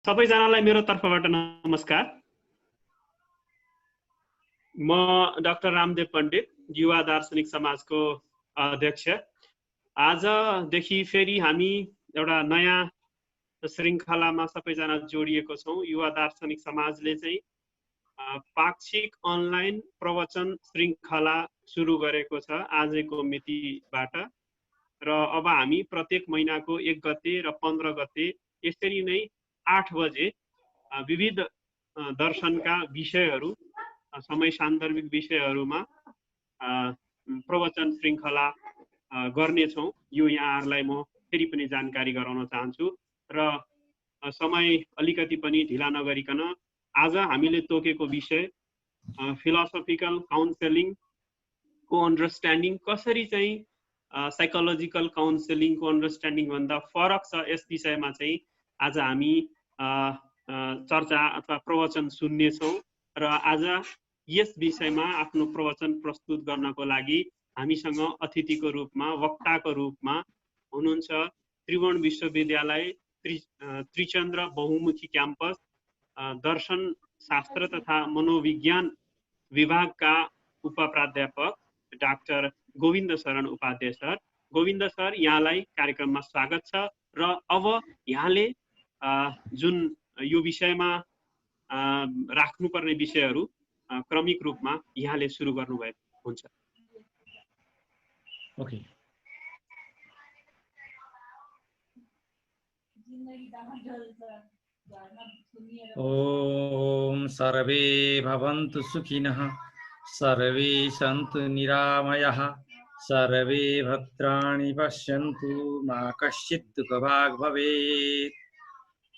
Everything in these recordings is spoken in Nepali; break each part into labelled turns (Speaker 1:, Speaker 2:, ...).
Speaker 1: सबैजनालाई मेरो तर्फबाट नमस्कार। म डाक्टर रामदेव पण्डित, युवा दार्शनिक समाजको अध्यक्ष। आजदेखि फेरि हामी एउटा नयाँ श्रृङ्खलामा सबैजना जोडिएको छौँ। युवा दार्शनिक समाजले चाहिँ पाक्षिक अनलाइन प्रवचन श्रृङ्खला सुरु गरेको छ आजको मितिबाट, र अब हामी प्रत्येक महिनाको 1 गते र 15 गते यसरी नै 8 बजे विविध दर्शनका विषयहरू, समय सान्दर्भिक विषयहरूमा प्रवचन श्रृङ्खला गर्नेछौँ। यो यहाँहरूलाई म फेरि पनि जानकारी गराउन चाहन्छु र समय अलिकति पनि ढिला नगरिकन आज हामीले तोकेको विषय फिलोसोफिकल काउन्सेलिङको अन्डरस्ट्यान्डिङ कसरी चाहिँ साइकोलोजिकल काउन्सेलिङको अन्डरस्ट्यान्डिङ भन्दा फरक छ, यस विषयमा चाहिँ आज हामी चर्चा अथवा प्रवचन सुन्नेछौँ। र आज यस विषयमा आफ्नो प्रवचन प्रस्तुत गर्नको लागि हामीसँग अतिथिको रूपमा, वक्ताको रूपमा हुनुहुन्छ त्रिभुवन विश्वविद्यालय त्रिचन्द्र बहुमुखी क्याम्पस दर्शन शास्त्र तथा मनोविज्ञान विभागका उपप्राध्यापक डाक्टर गोविन्द शरण उपाध्याय सर। गोविन्द सर, यहाँलाई कार्यक्रममा स्वागत छ। र अब यहाँले जुन यो विषयमा राख्नुपर्ने विषयहरू क्रमिक रूपमा यहाँले सुरु गर्नुभएको हुन्छ।
Speaker 2: ओके। ओम सर्वे भवन्तु सुखिनः, सर्वे सन्तु निरामयाः, सर्वे भद्राणि पश्यन्तु, मा कश्चित् दुःखभाग् भवेत्।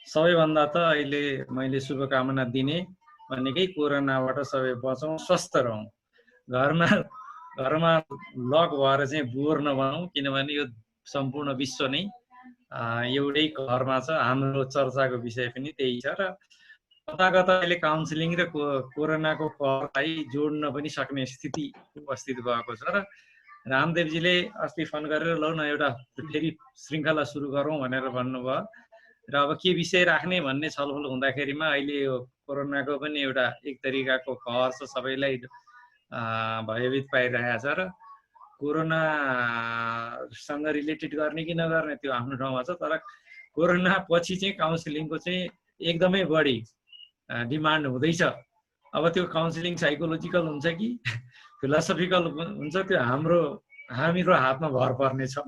Speaker 2: सबैभन्दा त अहिले मैले शुभकामना दिने भनेकै कोरोनाबाट सबै बचौँ, स्वस्थ रहौँ, घरमा लक भएर चाहिँ बोर नबनौँ, किनभने यो सम्पूर्ण विश्व नै एउटै घरमा छ। हाम्रो चर्चाको विषय पनि त्यही छ र कता कता अहिले काउन्सिलिङ र कोरोनाको कहरलाई जोड्न पनि सक्ने स्थिति उपस्थित भएको छ। र रामदेवजीले अस्ति फोन गरेर लौ न एउटा फेरि श्रृङ्खला सुरु गरौँ भनेर भन्नुभयो र अब के विषय राख्ने भन्ने छलफल हुँदाखेरिमा अहिले यो कोरोनाको पनि एउटा एक तरिकाको कहर छ, सबैलाई भयभीत पारिरहेको छ। र कोरोनासँग रिलेटेड गर्ने कि नगर्ने त्यो आफ्नो ठाउँमा छ, तर कोरोना पछि चाहिँ काउन्सिलिङको चाहिँ एकदमै बढी डिमान्ड हुँदैछ। अब त्यो काउन्सिलिङ साइकोलोजिकल हुन्छ कि फिलोसोफिकल हुन्छ, त्यो हाम्रो हातमा भर पर्ने छ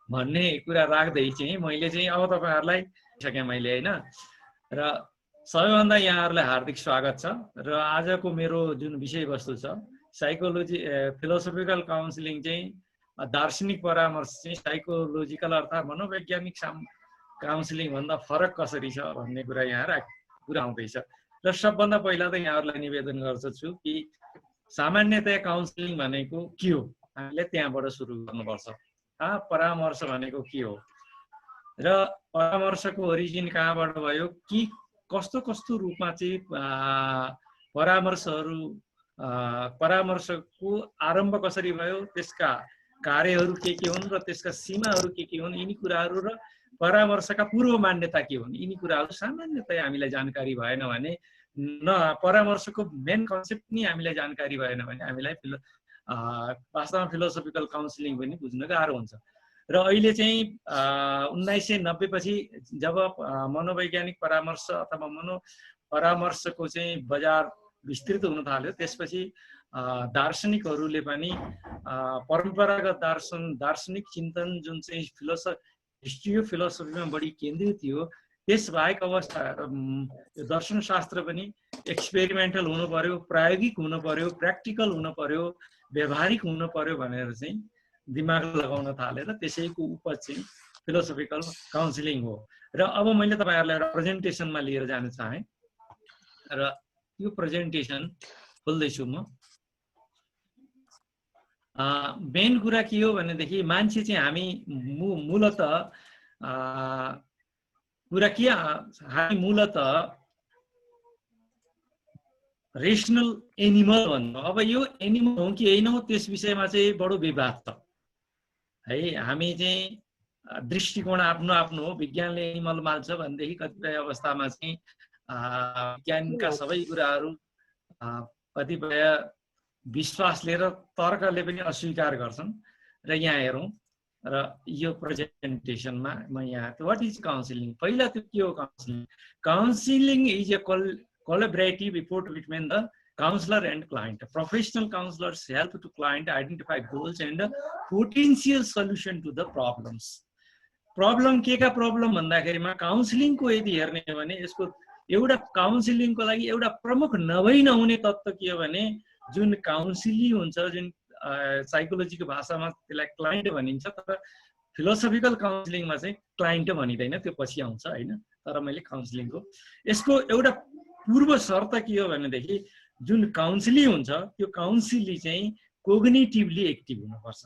Speaker 2: भन्ने कुरा राख्दै चाहिँ मैले चाहिँ अब तपाईँहरूलाई सकेँ मैले, होइन। र सबैभन्दा यहाँहरूलाई हार्दिक स्वागत छ। र आजको मेरो जुन विषयवस्तु छ साइकोलोजी फिलोसोफिकल काउन्सिलिङ चाहिँ दार्शनिक परामर्श चाहिँ साइकोलोजिकल अर्थात् मनोवैज्ञानिक काउन्सिलिङ भन्दा फरक कसरी छ भन्ने कुरा यहाँ कुरा आउँदैछ। र सबभन्दा पहिला त यहाँहरूलाई निवेदन गर्दछु कि सामान्यतया काउन्सिलिङ भनेको के हो, हामीले त्यहाँबाट सुरु गर्नुपर्छ। परामर्श भनेको के हो र परामर्शको ओरिजिन कहाँबाट भयो, कि कस्तो कस्तो रूपमा चाहिँ परामर्शको आरम्भ कसरी भयो, त्यसका कार्यहरू के हुन् र त्यसका सीमाहरू के हुन्, यिनी कुराहरू र परामर्शका पूर्व मान्यता के हुन्, यिनी कुराहरू सामान्यतया हामीलाई जानकारी भएन भने परामर्शको मेन कन्सेप्ट नै हामीलाई जानकारी भएन भने हामीलाई वास्तवमा फिलोसोफिकल काउन्सिलिङ पनि बुझ्न गाह्रो हुन्छ। र अहिले चाहिँ 1990 पछि जब मनोवैज्ञानिक परामर्श अथवा परामर्शको चाहिँ बजार विस्तृत हुन थाल्यो, त्यसपछि दार्शनिकहरूले पनि परम्परागत दार्शनिक चिन्तन जुन चाहिँ हिस्ट्री अफ फिलोसफीमा बढी केन्द्रित थियो, त्यसबाहेक अवस्था दर्शनशास्त्र पनि एक्सपेरिमेन्टल हुनु पर्यो, प्रायोगिक हुनु पर्यो, प्र्याक्टिकल हुनु पर्यो, व्यवहारिक हुनु पर्यो भनेर चाहिँ दिमाग लगाउन थालेर त्यसैको उपज चाहिँ फिलोसोफिकल काउन्सिलिङ हो। र अब मैले तपाईँहरूलाई एउटा प्रेजेन्टेसनमा लिएर जान चाहेँ र यो प्रेजेन्टेसन खोल्दैछु म। मेन कुरा के हो भनेदेखि मान्छे चाहिँ हामी मूलत रेसनल एनिमल भन्छौँ। अब यो एनिमल हो कि होइन हो त्यस विषयमा चाहिँ बडो विवाद छ है। हामी चाहिँ दृष्टिकोण आफ्नो आफ्नो हो। विज्ञानले एनिमल माल्छ भनेदेखि कतिपय अवस्थामा चाहिँ विज्ञानका सबै कुराहरू कतिपय विश्वासले र तर्कले पनि अस्वीकार गर्छन्। र यहाँ हेरौँ, र यो प्रेजेन्टेसनमा म यहाँ व्हाट इज काउन्सिलिङ, पहिला त्यो के हो counselling? Counselling is a collaborative effort between the counselor and client. Professional counselors help to client identify goals and potential solution to the problems. Problem के का प्रब्लम भन्दाखेरिमा काउन्सिलिङको यदि हेर्ने हो भने यसको एउटा काउन्सिलिङको लागि एउटा प्रमुख नभई नहुने तत्त्व के हो भने जुन काउन्सिली हुन्छ, जुन साइकोलोजीको भाषामा त्यसलाई क्लाइन्ट भनिन्छ, तर फिलोसफिकल काउन्सिलिङमा चाहिँ क्लाइन्ट भनिँदैन, त्यो पछि आउँछ हैन। तर मैले काउन्सिलिङको यसको एउटा पूर्व शर्त के हो भनेदेखि जुन काउन्सिली हुन्छ त्यो काउन्सिली चाहिँ कोग्निटिभली एक्टिभ हुनुपर्छ।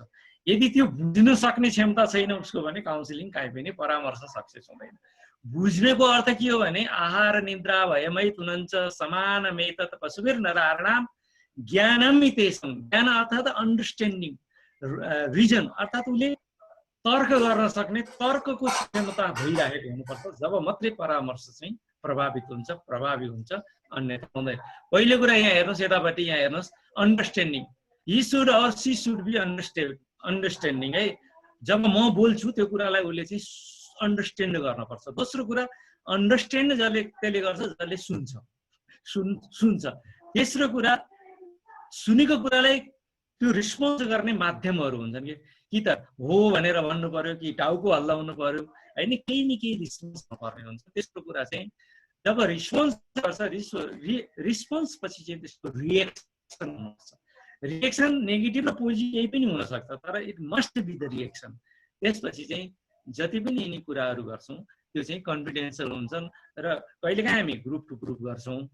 Speaker 2: यदि त्यो बुझ्न सक्ने क्षमता छैन उसको भने काउन्सिलिङ काहीँ पनि परामर्श सक्सेस हुँदैन। बुझ्नेको अर्थ के हो भने आहार निद्रा भयमै तुनञ्च समानमेतत् पशुभिर नराणाम ज्ञानमितेषं। ज्ञान अर्थात् अन्डरस्ट्यान्डिङ, रिजन अर्थात् उसले तर्क गर्न सक्ने तर्कको क्षमता भइरहेको हुनुपर्छ, जब मात्रै परामर्श चाहिँ प्रभावित हुन्छ, प्रभावी हुन्छ, अन्यथा हुँदैन। पहिलो कुरा यहाँ हेर्नुहोस्, यतापट्टि यहाँ हेर्नुहोस्, understanding. He should or she should be understanding है। जब म बोल्छु त्यो कुरालाई उसले चाहिँ अन्डरस्ट्यान्ड गर्नुपर्छ। दोस्रो कुरा अन्डरस्ट्यान्ड जसले त्यसले गर्छ जसले सुन्छ। तेस्रो कुरा सुनेको कुरालाई त्यो रिस्पोन्स गर्ने माध्यमहरू हुन्छन् कि त हो भनेर भन्नु पर्यो, कि टाउको हल्लाउनु पर्यो हैन, केही न केही रिस्पोन्स पर्ने हुन्छ। त्यसको कुरा चाहिँ जब रिस्पोन्स गर्छ, रिस्पोन्स पछि चाहिँ त्यसको रिएक्सन हुन्छ। रिएक्सन नेगेटिभ र पोजिटिभ यही पनि हुन सक्छ, तर it must be the reaction. त्यसपछि चाहिँ जति पनि यिनी कुराहरू गर्छौँ त्यो चाहिँ कन्फिडेन्सियल हुन्छन्। र कहिलेकाहीँ हामी ग्रुप टु ग्रुप गर्छौँ,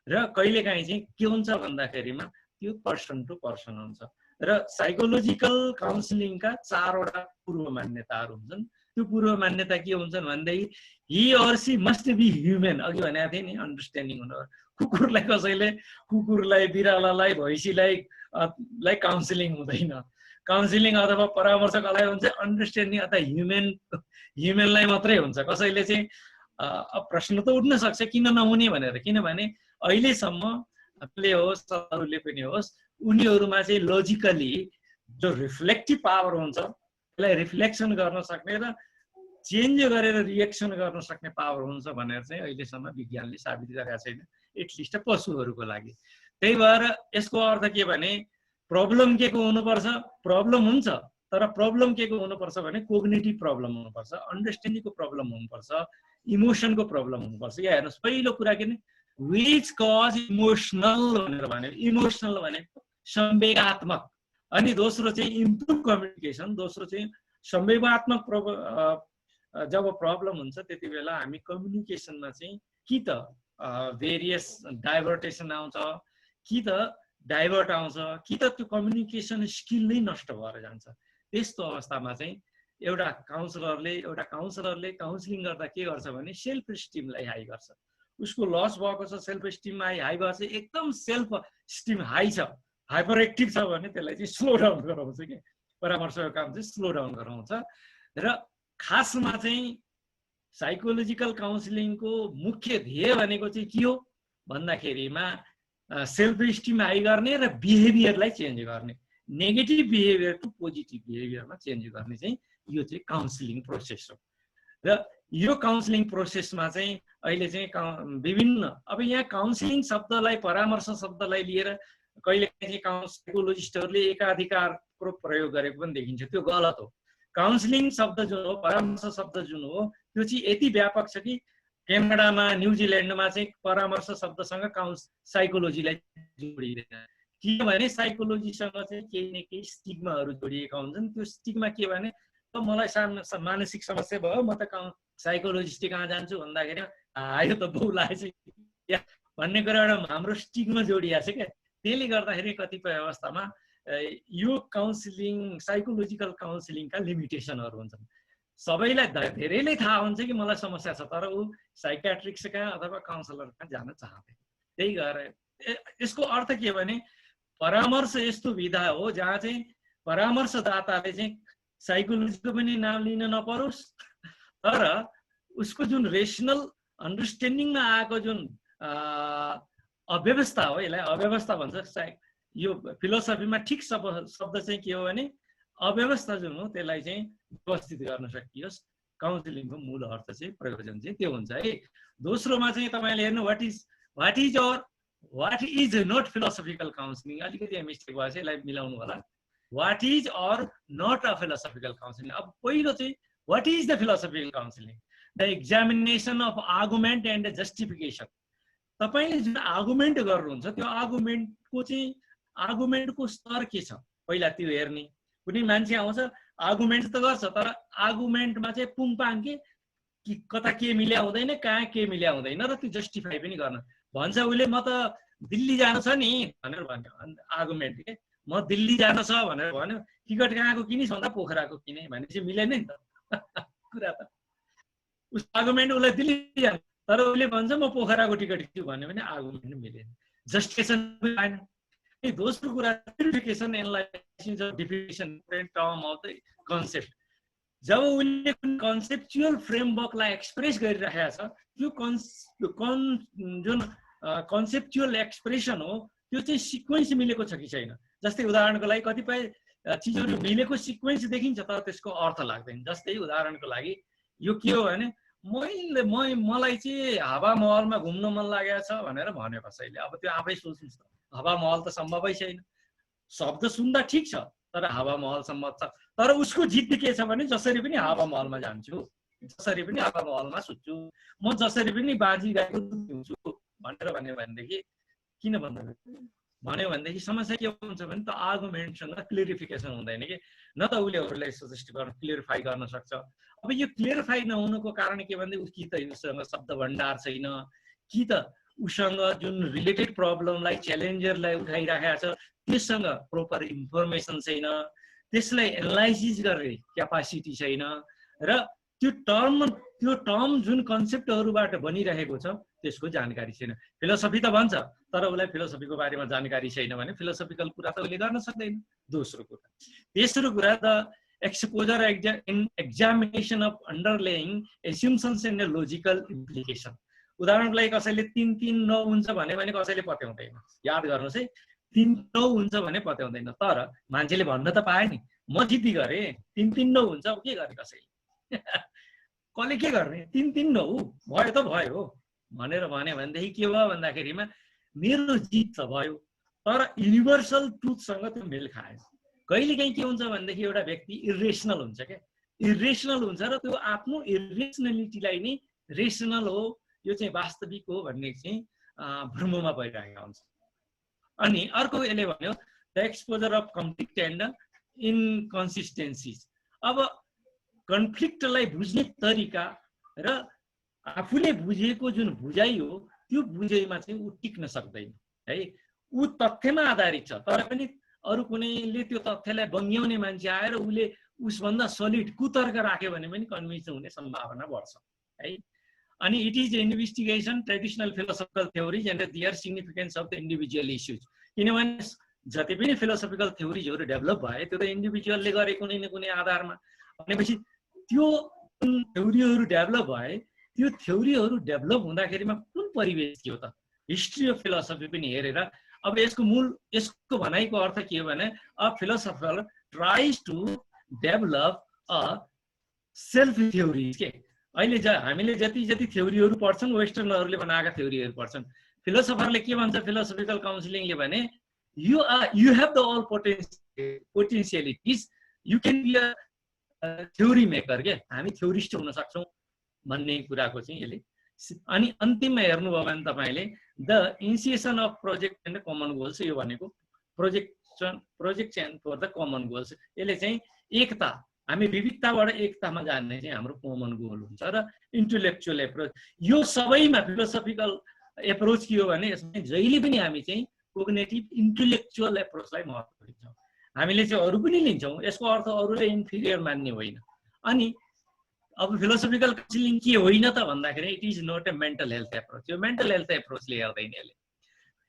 Speaker 2: र कहिलेकाहीँ चाहिँ के हुन्छ भन्दाखेरिमा त्यो पर्सन टु पर्सन हुन्छ। र साइकोलोजिकल काउन्सिलिङका 4 वटा पूर्व मान्यताहरू हुन्छन्। त्यो पूर्व मान्यता के हुन्छन् भनेदेखि he or she must be human. अघि भनेको थिएँ नि अन्डरस्ट्यान्डिङ हुनु। कुकुरलाई कसैले, कुकुरलाई, बिरालालाई, भैँसीलाई काउन्सिलिङ हुँदैन। काउन्सिलिङ अथवा परामर्श कसलाई हुन्छ? अन्डरस्ट्यान्डिङ अथवा ह्युमनलाई मात्रै हुन्छ। कसैले चाहिँ प्रश्न त उठ्न सक्छ किन नहुने भनेर, किनभने अहिलेसम्म होस् अरूले पनि होस् उनीहरूमा चाहिँ लजिकली जो रिफ्लेक्टिभ पावर हुन्छ त्यसलाई रिफ्लेक्सन गर्न सक्ने र चेन्ज गरेर रिएक्सन गर्न सक्ने पावर हुन्छ भनेर चाहिँ अहिलेसम्म विज्ञानले साबित गरेका छैन, एटलिस्ट पशुहरूको लागि। त्यही भएर यसको अर्थ के भने प्रब्लम के को हुनुपर्छ? प्रब्लम हुन्छ, तर प्रब्लम के को हुनुपर्छ भने कोग्निटिभ प्रब्लम हुनुपर्छ, अन्डरस्ट्यान्डिङको प्रब्लम हुनुपर्छ, इमोसनको प्रब्लम हुनुपर्छ। यहाँ हेर्नुहोस्, पहिलो कुरा के भने विच कज इमोसनल भनेर भन्यो। इमोसनल भनेको संवेगात्मक, अनि दोस्रो चाहिँ इम्प्रुभ कम्युनिकेसन, दोस्रो चाहिँ संवेगात्मक जब प्रब्लम हुन्छ त्यति बेला हामी कम्युनिकेसनमा चाहिँ कि त भेरियस डाइभर्टेसन आउँछ, कि त डाइभर्ट आउँछ, कि त त्यो कम्युनिकेसन स्किल नै नष्ट भएर जान्छ। त्यस्तो अवस्थामा चाहिँ एउटा काउन्सलरले काउन्सिलिङ गर्दा के गर्छ भने सेल्फ स्टिमलाई हाई गर्छ। उसको लस भएको छ, सेल्फ स्टिममा हाई भएछ, एकदम सेल्फ स्टिम हाई छ, हाइपर एक्टिभ छ भने त्यसलाई चाहिँ स्लो डाउन गराउँछ कि परामर्शको काम चाहिँ स्लो डाउन गराउँछ। र खासमा चाहिँ साइकोलोजिकल काउन्सिलिङको मुख्य ध्येय भनेको चाहिँ के हो भन्दाखेरिमा सेल्फ स्टिम हाई गर्ने र बिहेभियरलाई चेन्ज गर्ने, नेगेटिभ बिहेभियर टु पोजिटिभ बिहेभियरमा चेन्ज गर्ने चाहिँ यो चाहिँ काउन्सिलिङ प्रोसेस हो। र यो काउन्सिलिङ प्रोसेसमा चाहिँ अहिले चाहिँ विभिन्न, अब यहाँ काउन्सिलिङ शब्दलाई, परामर्श शब्दलाई लिएर कहिलेकाहीँ साइकोलोजिस्टहरूले एकाधिकारको प्रयोग गरेको पनि देखिन्छ, त्यो गलत हो। काउन्सिलिङ शब्द जुन हो, परामर्श शब्द जुन हो, त्यो चाहिँ यति व्यापक छ कि क्यानाडामा, न्युजिल्यान्डमा चाहिँ परामर्श शब्दसँग साइकोलोजीलाई जोडिँदैन, किनभने साइकोलोजीसँग चाहिँ केही न केही स्टिग्माहरू जोडिएका हुन्छन्। त्यो स्टिग्मा के भने मलाई मानसिक समस्या भयो, म त साइकोलोजिस्ट कहाँ जान्छु भन्दाखेरि यो त बौलाए चाहिँ भन्ने कुरा एउटा हाम्रो स्टिग्मा जोडिएको छ क्या। त्यसले गर्दाखेरि कतिपय अवस्थामा यो काउन्सिलिङ, साइकोलोजिकल काउन्सिलिङका लिमिटेसनहरू हुन्छन्। सबैलाई धेरैलाई थाहा हुन्छ कि मलाई समस्या छ, तर ऊ साइकियाट्रिस्ट कहाँ अथवा काउन्सलर कहाँ जान चाहँदैन। त्यही भएर यसको अर्थ के भने परामर्श यस्तो विधा हो जहाँ चाहिँ परामर्शदाताले चाहिँ साइकोलोजीको पनि नाम लिन नपरोस्, तर उसको जुन रेसनल अन्डरस्ट्यान्डिङमा आएको जुन अव्यवस्था हो, यसलाई अव्यवस्था भन्छ। यो फिलोसफीमा ठिक शब्द चाहिँ के हो भने अव्यवस्था जुन हो त्यसलाई चाहिँ व्यवस्थित गर्न सकियोस्। काउन्सिलिङको मूल अर्थ चाहिँ प्रयोजन चाहिँ त्यो हुन्छ है। दोस्रोमा चाहिँ तपाईँले हेर्नु what is not philosophical counselling. अलिकति मिस्टेक भएछ, यसलाई मिलाउनु होला। What is or not a philosophical counselling. अब पहिलो चाहिँ what is the philosophical counselling? The examination of argument and justification. तपाईँले जुन आर्गुमेन्ट गर्नुहुन्छ त्यो आर्गुमेन्टको स्तर के छ पहिला त्यो हेर्ने। कुनै मान्छे आउँछ आर्गुमेन्ट त गर्छ, तर आर्गुमेन्टमा चाहिँ पुङपाङ कि कता के मिल्या हुँदैन, कहाँ के मिल्या हुँदैन र त्यो जस्टिफाई पनि गर्न भन्छ। उसले म त दिल्ली जानु छ नि भनेर भन्यो आर्गुमेन्ट के, म दिल्ली जानु छ भनेर भन्यो। टिकट कहाँको किनिस् भन्दा पोखराको किने भनेपछि मिलेन नि त कुरा त। उस आर्गुमेन्ट उसलाई दिल्ली जानु, तर उसले भन्छ म पोखराको टिकट किन्छु भन्यो भने आर्गुमेन्ट मिलेन, जस्टिफिकेसन भएन। दोस्रो कुरा clarification analysis of definition term of the concept. जब उसले कन्सेप्चुअल फ्रेमवर्कलाई एक्सप्रेस गरिरहेको छ, त्यो जुन कन्सेप्चुअल एक्सप्रेसन हो त्यो चाहिँ सिक्वेन्स मिलेको छ कि छैन। जस्तै उदाहरणको लागि कतिपय चिजहरू मिलेको सिक्वेन्स देखिन्छ तर त्यसको अर्थ लाग्दैन। जस्तै उदाहरणको लागि यो के हो भने मलाई चाहिँ हावा महलमा घुम्न मन लागेको छ भनेर भन्यो कसैले। अब त्यो आफै सोच्नुहोस् त, हावा महल त सम्भवै छैन। शब्द सुन्दा ठिक छ तर हावा महल सम्भव छ। तर उसको जिद्दी के छ भने जसरी पनि हावा महलमा जान्छु, जसरी पनि हावा महलमा सुत्छु, म जसरी पनि बाजी गाईको दुध पिउँछु भनेर भन्यो भनेदेखि किन भन्यो भनेदेखि समस्या के हुन्छ भने त आर्गुमेन्टसँग क्लियरिफिकेसन हुँदैन कि, न त उसले अरूलाई सजेस्ट गर्न क्लियरिफाई गर्न सक्छ। अब यो क्लियरिफाई नहुनुको कारण के भने कि त उसँग शब्द भण्डार छैन, कि त उसँग जुन रिलेटेड प्रब्लमलाई च्यालेन्जरलाई उठाइराखेको छ त्यससँग प्रोपर इन्फर्मेसन छैन, त्यसलाई एनालाइसिस गर्ने क्यापासिटी छैन, र त्यो टर्म जुन कन्सेप्टहरूबाट बनिरहेको छ त्यसको जानकारी छैन। फिलोसफी त भन्छ तर उसलाई फिलोसफीको बारेमा जानकारी छैन भने फिलोसफिकल कुरा त उसले गर्न सक्दैन। दोस्रो कुरा। तेस्रो कुरा the exposure in examination of underlying assumptions and logical implication. उदाहरणको लागि कसैले 3-3-9 हुन्छ भने कसैले पत्याउँदैन। याद गर्नुहोस् है, 3-9 हुन्छ भने पत्याउँदैन। तर मान्छेले भन्न त पाए नि म जिद्दी गरेँ 3-3-9 हुन्छ, के गर्ने कसैले कसले के गर्ने 3-3-9 भयो त भयो भनेर भन्यो भनेदेखि के भयो भन्दाखेरिमा मेरो जित त भयो तर युनिभर्सल ट्रुथसँग त्यो मेल खाएन। कहिलेकाहीँ के हुन्छ भनेदेखि एउटा व्यक्ति इरेसनल हुन्छ क्या, इरेसनल हुन्छ र त्यो आफ्नो इरेसनलिटीलाई नै रेसनल हो, यो चाहिँ वास्तविक हो भन्ने चाहिँ भ्रममा भइरहेको हुन्छ। अनि अर्को यसले भन्यो the exposure of conflict and inconsistencies. अब कन्फ्लिक्टलाई बुझ्ने तरिका र आफूले बुझेको जुन बुझाइ हो त्यो बुझाइमा चाहिँ ऊ टिक्न सक्दैन है। ऊ तथ्यमा आधारित छ तर पनि अरू कुनैले त्यो तथ्यलाई बङ्ग्याउने मान्छे आएर उसले उसभन्दा सलिड कुतर्क राख्यो भने पनि कन्भिन्स हुने सम्भावना बढ्छ है। अनि it is investigation traditional philosophical theories and their significance of the individual issues. किनभने जति पनि फिलोसफिकल थ्योरिजहरू डेभलप भए त्यो त इन्डिभिजुअलले गरे कुनै न कुनै आधारमा। भनेपछि त्यो थ्योरीहरू डेभलप भए, त्यो थ्योरीहरू डेभलप हुँदाखेरिमा कुन परिवेश थियो त, हिस्ट्री अफ फिलोसफी पनि हेरेर। अब यसको भनाइको अर्थ के हो भने a philosopher tries to develop a self theories के। अहिले हामीले जति थ्योरीहरू पढ्छौँ वेस्टर्नहरूले बनाएका थ्योरीहरू पढ्छन्। फिलोसफरले के भन्छ फिलोसफिकल काउन्सिलिङले भने you have the all potentialities, you can be a theory maker के, हामी थ्योरिस्ट हुन सक्छौँ भन्ने कुराको चाहिँ यसले। अनि अन्तिममा हेर्नुभयो भने तपाईँले the initiation of project and common goals, यो भनेको project and for the common goals. यसले चाहिँ एकता, हामी विविधताबाट एकतामा जान्ने चाहिँ हाम्रो कमन गोल हुन्छ। र इन्टेलेक्चुअल एप्रोच, यो सबैमा फिलोसफिकल एप्रोच के हो भने यसमा जहिले पनि हामी चाहिँ कोग्नेटिभ इन्टेलेक्चुअल एप्रोचलाई महत्त्व दिन्छौँ। हामीले चाहिँ अरू पनि लिन्छौँ, यसको अर्थ अरूले इन्फिरियर मान्ने होइन। अनि अब फिलोसफिकल काउन्सिलिङ के होइन त भन्दाखेरि it is not a mental health approach. यो मेन्टल हेल्थ एप्रोचले हेर्दैन,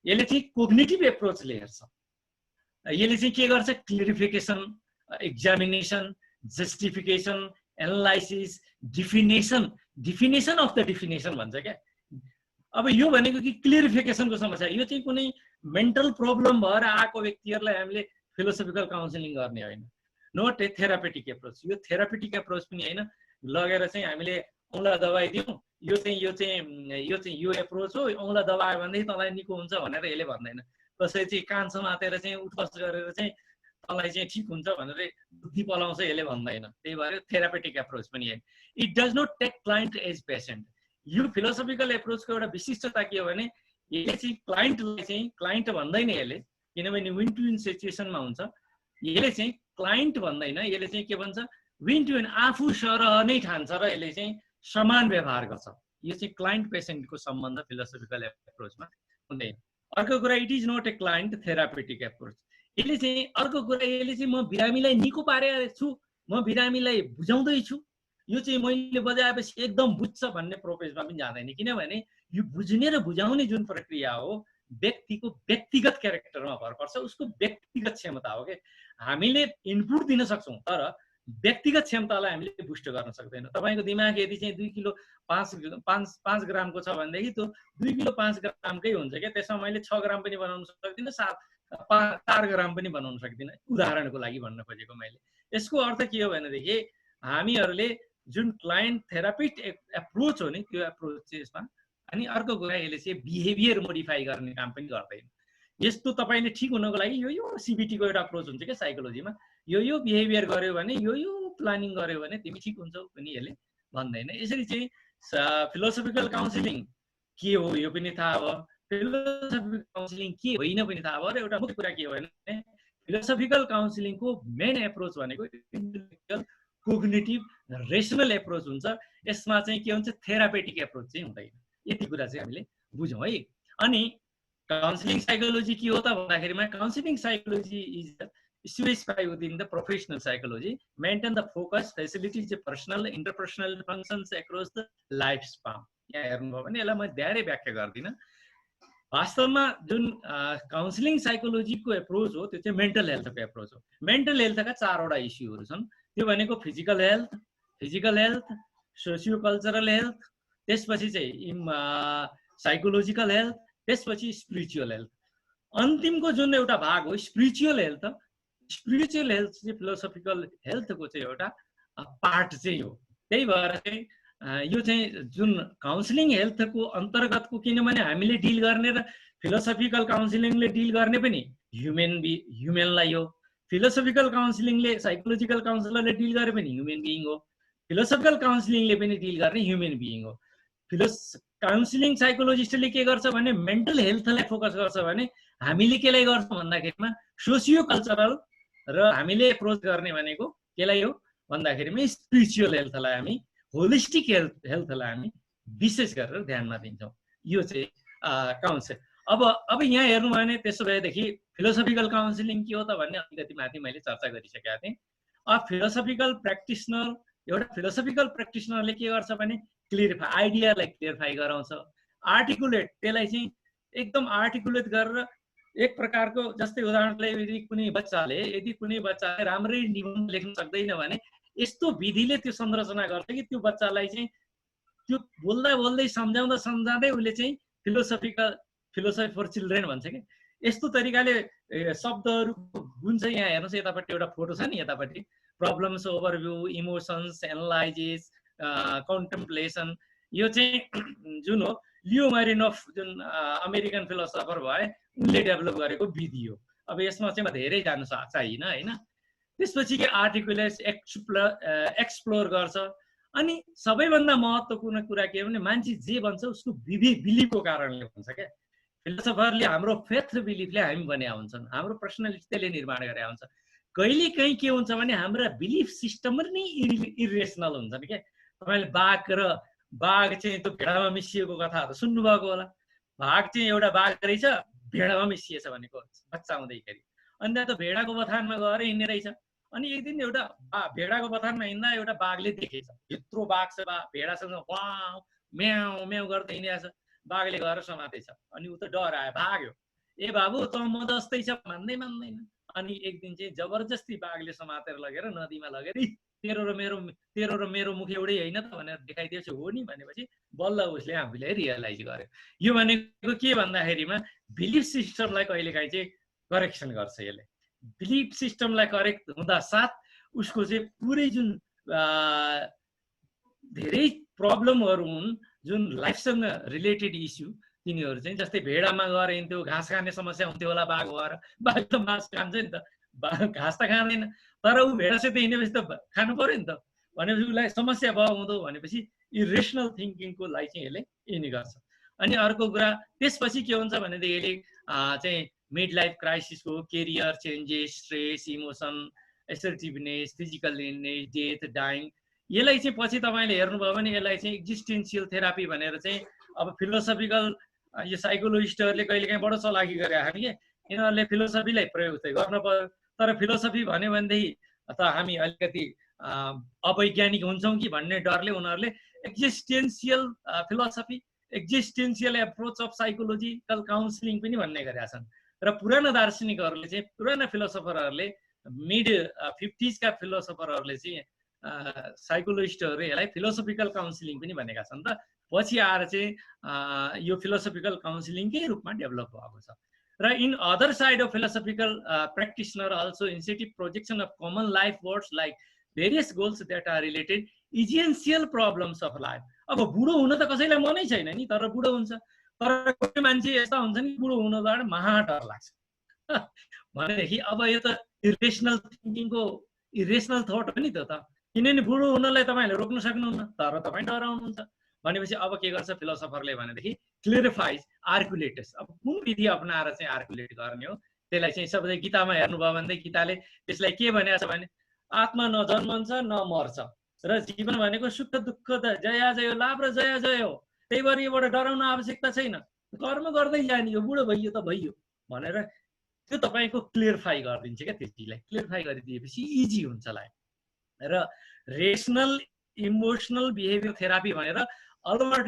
Speaker 2: यसले चाहिँ कोग्नेटिभ एप्रोचले हेर्छ। यसले चाहिँ के गर्छ clarification, examination, justification, analysis, definition of the definition भन्छ क्या। अब यो भनेको कि क्लियरिफिकेसनको समस्या, यो चाहिँ कुनै मेन्टल प्रब्लम भएर आएको व्यक्तिहरूलाई हामीले फिलोसफिकल काउन्सिलिङ गर्ने होइन, नट ए थेरापेटिक एप्रोच। यो थेरापेटिक एप्रोच पनि होइन, लगेर चाहिँ हामीले औँला दबाई दिउँ, यो एप्रोच हो, औँला दबायो भनेदेखि तँलाई निको हुन्छ भनेर यसले भन्दैन। कसै चाहिँ कान समातेर चाहिँ उठबस गरेर चाहिँ तँलाई चाहिँ ठिक हुन्छ भनेर बुद्धि पलाउँछ यसले भन्दैन। त्यही भएर थेरापेटिक एप्रोच पनि होइन। It does not take client as patient. यो फिलोसफिकल एप्रोचको एउटा विशिष्टता के हो भने यसले चाहिँ क्लाइन्टलाई चाहिँ क्लाइन्ट भन्दैन यसले, किनभने विन टु विन सिचुएसनमा हुन्छ। यसले चाहिँ क्लाइन्ट भन्दैन, यसले चाहिँ के भन्छ, विन टु विन आफू सरह नै ठान्छ र यसले चाहिँ समान व्यवहार गर्छ। यो चाहिँ क्लाइन्ट पेसेन्टको सम्बन्ध फिलोसफिकल एप्रोचमा हुँदैन। अर्को कुरा, it is not a client therapeutic approach. यसले चाहिँ अर्को कुरा, यसले चाहिँ म बिरामीलाई निको पारेको छु, म बिरामीलाई बुझाउँदैछु, यो चाहिँ मैले बजाएपछि एकदम बुझ्छ भन्ने प्रोपेजमा पनि जाँदैन। किनभने यो बुझ्ने र बुझाउने जुन प्रक्रिया हो व्यक्तिको व्यक्तिगत क्यारेक्टरमा भर पर्छ, उसको व्यक्तिगत क्षमता हो। कि हामीले इनपुट दिन सक्छौँ तर व्यक्तिगत क्षमतालाई हामीले बुस्ट गर्न सक्दैनौँ। तपाईँको दिमाग यदि चाहिँ 2 किलो 5 ग्रामको छ भनेदेखि त्यो 2 किलो 5 ग्रामकै हुन्छ क्या। त्यसमा मैले 6 ग्राम पनि बनाउन सक्दिनँ, 4 ग्राम पनि बनाउन सक्दिनँ। उदाहरणको लागि भन्न खोजेको मैले। यसको अर्थ के हो भनेदेखि हामीहरूले जुन क्लाइन्ट थेरापिस्ट एप्रोच हो नि त्यो एप्रोच चाहिँ यसमा। अनि अर्को कुरा, यसले चाहिँ बिहेभियर मोडिफाई गर्ने काम पनि गर्दैन। यस्तो तपाईँले ठिक हुनको लागि यो सिबिटीको एउटा अप्रोच हुन्छ क्या साइकोलोजीमा, यो बिहेभियर गर्यो भने, यो प्लानिङ गर्यो भने तिमी ठिक हुन्छौ पनि यसले भन्दैन। यसरी चाहिँ फिलोसफिकल काउन्सिलिङ के हो यो पनि थाहा भयो, फिलोसफिकल काउन्सिलिङ के होइन पनि थाहा भयो। र एउटा मुख्य कुरा के हो भने फिलोसफिकल काउन्सिलिङको मेन एप्रोच भनेको इन्टेलेक्चुअल कोग्निटिभ रेसनल एप्रोच हुन्छ। यसमा चाहिँ के हुन्छ, थेरापेटिक एप्रोच चाहिँ हुँदैन। यति कुरा चाहिँ हामीले बुझौँ है। अनि काउन्सिलिङ साइकोलोजी के हो त भन्दाखेरिमा, counselling psychology is specified within the professional psychology, maintain the focus, facilitates personal interpersonal functions across the life span. यहाँ हेर्नुभयो भने यसलाई म धेरै व्याख्या गर्दिनँ। वास्तवमा जुन काउन्सिलिङ साइकोलोजीको एप्रोच हो त्यो चाहिँ मेन्टल हेल्थको एप्रोच हो। मेन्टल हेल्थका 4वटा इस्युहरू छन्। त्यो भनेको physical health, socio cultural health, त्यसपछि चाहिँ साइकोलोजिकल हेल्थ, त्यसपछि स्पिरिचुअल हेल्थ। अन्तिमको जुन एउटा भाग हो स्पिरिचुअल हेल्थ चाहिँ फिलोसफिकल हेल्थको चाहिँ एउटा पार्ट चाहिँ हो। त्यही भएर चाहिँ यो चाहिँ जुन काउन्सिलिङ हेल्थको अन्तर्गतको, किनभने हामीले डिल गर्ने र फिलोसफिकल काउन्सिलिङले डिल गर्ने पनि ह्युमेनलाई हो, फिलोसफिकल काउन्सिलिङले साइकोलोजिकल काउन्सिलरले डिल गरे पनि ह्युमन बिइङ हो, फिलोसफिकल काउन्सिलिङले पनि डिल गर्ने ह्युमन बिइङ हो। काउन्सिलिङ साइकोलोजिस्टले के गर्छ भने मेन्टल हेल्थलाई फोकस गर्छ भने हामीले केलाई गर्छौँ भन्दाखेरिमा सोसियो कल्चरल, र हामीले एप्रोच गर्ने भनेको केलाई हो भन्दाखेरिमा स्पिरिचुअल हेल्थलाई, हामी होलिस्टिक हेल्थलाई हामी विशेष गरेर ध्यानमा दिन्छौँ। यो चाहिँ काउन्सिल। अब यहाँ हेर्नु भने त्यसो भएदेखि फिलोसफिकल काउन्सिलिङ के हो त भन्ने अलिकति माथि मैले चर्चा गरिसकेका थिएँ। फिलोसफिकल प्र्याक्टिसनरले के गर्छ भने आइडियालाई क्लियरिफाई गराउँछ, आर्टिकुलेट, त्यसलाई चाहिँ एकदम आर्टिकुलेट गरेर एक प्रकारको, जस्तै उदाहरणलाई यदि कुनै बच्चाले राम्ररै निबन्ध लेख्न सक्दैन भने यस्तो विधिले त्यो संरचना गर्छ कि त्यो बच्चालाई चाहिँ त्यो बोल्दै सम्झाउँदै उसले चाहिँ फिलोसफी फर चिल्ड्रेन भन्छ कि यस्तो तरिकाले शब्दहरूको गुण चाहिँ यहाँ हेर्नुहोस्, यतापट्टि एउटा फोटो छ नि, यतापट्टि प्रब्लम्स, ओभरभ्यू, इमोसन्स, एनालाइजिस, कन्टेम्प्लेसन। यो चाहिँ जुन हो लियो मारिनोफ जुन अमेरिकन फिलोसफर भए उनले डेभलप गरेको विधि हो। अब यसमा चाहिँ म धेरै जानु चाहिन्न होइन। त्यसपछि के आर्टिकुलेट, एक्सप्लोर गर्छ। अनि सबैभन्दा महत्त्वपूर्ण कुरा के हो भने मान्छे जे भन्छ उसको बिलिफको कारणले भन्छ क्या। फिलोसफरले हाम्रो फेथ र बिलिफले हामी बनाएका हुन्छन्, हाम्रो पर्सनालिटी त्यसले निर्माण गरेका हुन्छ। कहिले काहीँ के हुन्छ भने हाम्रा बिलिफ सिस्टम नै इरेसनल हुन्छन् क्या। तपाईँले बाघ चाहिँ त्यो भेडामा मिसिएको कथाहरू सुन्नुभएको होला। बाघ चाहिँ एउटा बाघ रहेछ, भेडामा मिसिएछ भनेको बच्चा हुँदैखेरि। अनि त्यहाँ त भेडाको बथानमा गएर हिँड्ने रहेछ। अनि एक दिन एउटा भेडाको बथानमा हिँड्दा एउटा बाघले देखेछ, यत्रो बाघ छ, भेडासँग वाउ म्याउ म्याउ गर्दै हिँडिरहेछ। बाघले गएर समातेछ। अनि ऊ त डरायो, भाग्यो। ए बाबु त म जस्तै छ मान्दैन। अनि एक दिन चाहिँ जबरजस्ती बाघले समातेर लगेर नदीमा लगेर तेरो र मेरो मुख एउटै होइन त भनेर देखाइदिएपछि हो नि भनेपछि बल्ल उसले आफूले रियलाइज गर्यो। यो भनेको के भन्दाखेरिमा बिलिफ सिस्टमलाई कहिलेकाहीँ चाहिँ करेक्सन गर्छ यसले। बिलिफ सिस्टमलाई करेक्ट हुँदा साथ उसको चाहिँ पुरै जुन धेरै प्रब्लमहरू हुन् जुन लाइफसँग रिलेटेड इस्यु तिनीहरू चाहिँ जस्तै भेडामा गएर हिँड्थ्यो घाँस खाने समस्या हुन्थ्यो होला बाघ भएर, बाघ त मांस खान्छ नि त, घाँस त खाँदैन, तर ऊ भेडासित हिँडेपछि त खानु पर्यो नि त भनेपछि उसलाई समस्या भयो हुँदो भनेपछि इरेसनल थिङ्किङको लागि चाहिँ यसले यिनी गर्छ। अनि अर्को कुरा त्यसपछि के हुन्छ भनेदेखि चाहिँ मिड लाइफ क्राइसिसको career changes, stress, emotion, assertiveness, physical illness, death, dying, यसलाई चाहिँ पछि तपाईँले हेर्नुभयो भने यसलाई चाहिँ एक्जिस्टेन्सियल थेरापी भनेर चाहिँ अब फिलोसफिकल यो साइकोलोजिस्टहरूले कहिलेकाहीँ बडो चलाकी गरे हामी के यिनीहरूले फिलोसफीलाई प्रयोग चाहिँ गर्न पर्यो। तर फिलोसफी भन्यो भनेदेखि त हामी अलिकति अवैज्ञानिक हुन्छौँ कि भन्ने डरले उनीहरूले existential philosophy, existential approach of psychological counselling पनि भन्ने गरेका छन्। र पुरानो दार्शनिकहरूले चाहिँ पुराना फिलोसफरहरूले मिड 50s का फिलोसफरहरूले चाहिँ साइकोलोजिस्टहरू यसलाई फिलोसफिकल काउन्सिलिङ पनि भनेका छन् त। पछि आएर चाहिँ यो फिलोसफिकल काउन्सिलिङकै रूपमा डेभलप भएको छ। र in other side of philosophical practitioner also incentive projection of common life words like various goals that are related existential problems of life. अब बुढो हुन त कसैलाई मनै छैन नि, तर बुढो हुन्छ। तर कोही मान्छे यस्ता हुन्छ नि बुढो हुनबाट महाडर लाग्छ भनेदेखि अब यो त इरेसनल थिङ्किङको इरेसनल थट हो नि त। किनभने बुढो हुनलाई तपाईँहरूले रोक्न सक्नुहुन्न, तर तपाईँ डराउनुहुन्छ भनेपछि अब के गर्छ फिलोसफरले भनेदेखि क्लियरिफाइज आर्कुलेटर्स। अब कुन विधि अप्नाएर चाहिँ आर्कुलेट गर्ने हो त्यसलाई चाहिँ सबैले गीतामा हेर्नुभयो भनेदेखि गीताले त्यसलाई के भनेको छ भने आत्मा न जन्मन्छ न मर्छ र जीवन भनेको सुख दुःख जयाजय लाभ र जयाजय हो, त्यही भएर योबाट डराउन आवश्यकता छैन, कर्म गर्दै जाने, यो बुढो भइयो त भइयो भनेर त्यो तपाईँको क्लियरिफाई गरिदिन्छ क्या। त्यो चिजलाई क्लियरिफाई गरिदिएपछि इजी हुन्छ लाइफ। र रेसनल इमोसनल बिहेभियर थेरापी भनेर अल्बर्ट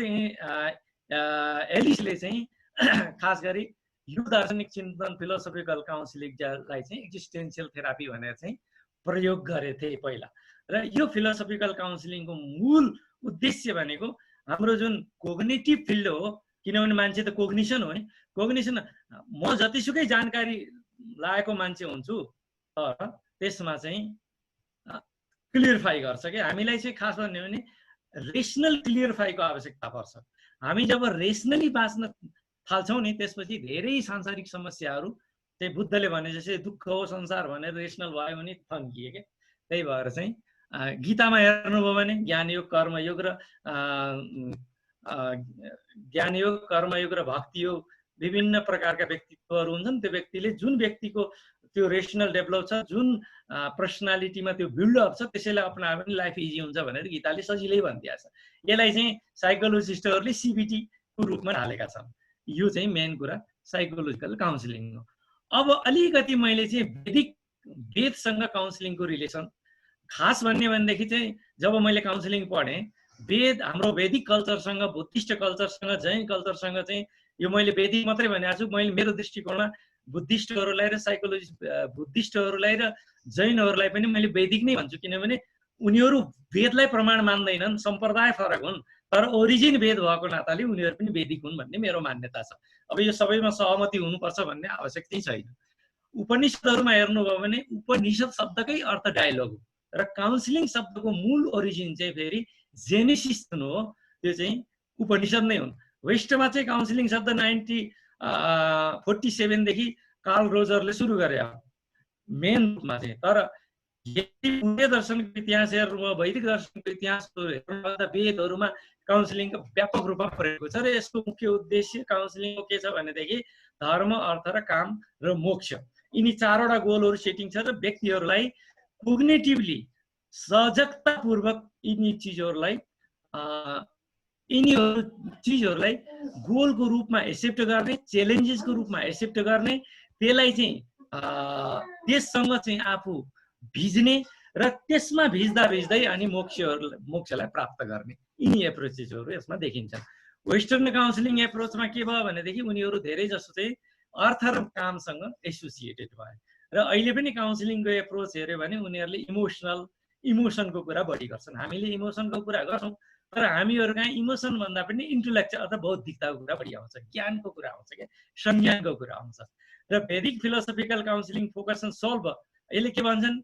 Speaker 2: एलिसले चाहिँ खास गरी यो दार्शनिक चिन्तन फिलोसफिकल काउन्सिलिङलाई चाहिँ एक्जिस्टेन्सियल थेरापी भनेर चाहिँ प्रयोग गरेथे पहिला। र यो फिलोसफिकल काउन्सिलिङको मूल उद्देश्य भनेको हाम्रो जुन कोग्निटिभ फिल्ड हो, किनभने मान्छे त कोग्निसन हो नि, कोग्निसन म जतिसुकै जानकारी लागेको मान्छे हुन्छु तर त्यसमा चाहिँ क्लियरिफाई गर्छ कि हामीलाई चाहिँ खास भन्यो भने रेसनल क्लियरिफाईको आवश्यकता पर्छ। हामी जब रेसनली बाँच्न थाल्छौँ नि त्यसपछि धेरै सांसारिक समस्याहरू चाहिँ बुद्धले भने जस्तै दुःख हो संसार भनेर रेसनल भयो भने थन्किए क्या। त्यही भएर चाहिँ गीतामा हेर्नुभयो भने ज्ञानयोग कर्मयोग र ज्ञानयोग कर्मयोग र भक्तियोग विभिन्न प्रकारका व्यक्तित्वहरू हुन्छन्। त्यो व्यक्तिले जुन व्यक्तिको त्यो रेसनल डेभलप छ, जुन पर्सनालिटीमा त्यो बिल्डअप छ त्यसैलाई अपनायो भने लाइफ इजी हुन्छ भनेर गीताले सजिलै भनिदिएको छ। यसलाई चाहिँ साइकोलोजिस्टहरूले सिबिटीको रूपमा हालेका छन्। यो चाहिँ मेन कुरा साइकोलोजिकल काउन्सिलिङ हो। अब अलिकति मैले चाहिँ वेदसँग काउन्सिलिङको रिलेसन खास भन्ने भनेदेखि चाहिँ जब मैले काउन्सिलिङ पढेँ वेद हाम्रो वैदिक कल्चरसँग, बुद्धिस्ट कल्चरसँग, जैन कल्चरसँग चाहिँ यो मैले वैदिक मात्रै भनेको छु, मैले मेरो दृष्टिकोणमा बुद्धिस्टहरूलाई र साइकोलोजिस्ट बुद्धिस्टहरूलाई र जैनहरूलाई पनि मैले वैदिक नै भन्छु, किनभने उनीहरू वेदलाई प्रमाण मान्दैनन्, सम्प्रदाय फरक हुन्, तर ओरिजिन वेद भएको नाताले उनीहरू पनि वैदिक हुन् भन्ने मेरो मान्यता छ। अब यो सबैमा सहमति हुनुपर्छ भन्ने आवश्यकता छैन। उपनिषदहरूमा हेर्नुभयो भने उपनिषद शब्दकै अर्थ डायलग हो र काउन्सिलिङ शब्दको मूल ओरिजिन चाहिँ फेरि जेनेसिस जुन हो त्यो चाहिँ उपनिषद नै हुन्। वेस्टमा चाहिँ काउन्सिलिङ शब्द 1947 देखि कार्ल रोजरले सुरु गरे मेन रूपमा चाहिँ। तर पूर्व दर्शनको इतिहास हेर्नुभयो, वैदिक दर्शनको इतिहास हेर्नुभयो, वेदहरूमा काउन्सिलिङको व्यापक रूपमा प्रयोग छ र यसको मुख्य उद्देश्य काउन्सिलिङको के छ भनेदेखि धर्म, अर्थ र काम र मोक्ष, यिनी चारवटा गोलहरू सेटिङ छ र व्यक्तिहरूलाई कोग्निटिभली सजगतापूर्वक यिनी चिजहरूलाई गोलको रूपमा एक्सेप्ट गर्ने, च्यालेन्जेसको रूपमा एक्सेप्ट गर्ने, त्यसलाई चाहिँ त्यससँग चाहिँ आफू भिज्ने र त्यसमा भिज्दै अनि मोक्षलाई प्राप्त गर्ने, यिनी एप्रोचेसहरू यसमा देखिन्छन्। वेस्टर्न काउन्सिलिङ एप्रोचमा के भयो भनेदेखि उनीहरू धेरै जसो चाहिँ अर्थ र कामसँग एसोसिएटेड भयो र अहिले पनि काउन्सिलिङको एप्रोच हेऱ्यो भने उनीहरूले इमोसनल, इमोसनको कुरा बढी गर्छन्। हामीले इमोसनको कुरा गर्छौँ, तर हामीहरू कहाँ इमोसन भन्दा पनि इन्टेलेक्चुअल अथवा बौद्धिकताको कुरा बढी आउँछ, ज्ञानको कुरा आउँछ, क्या संज्ञानको कुरा आउँछ। र वैदिक philosophical counselling focus on solve, यसले के भन्छन्,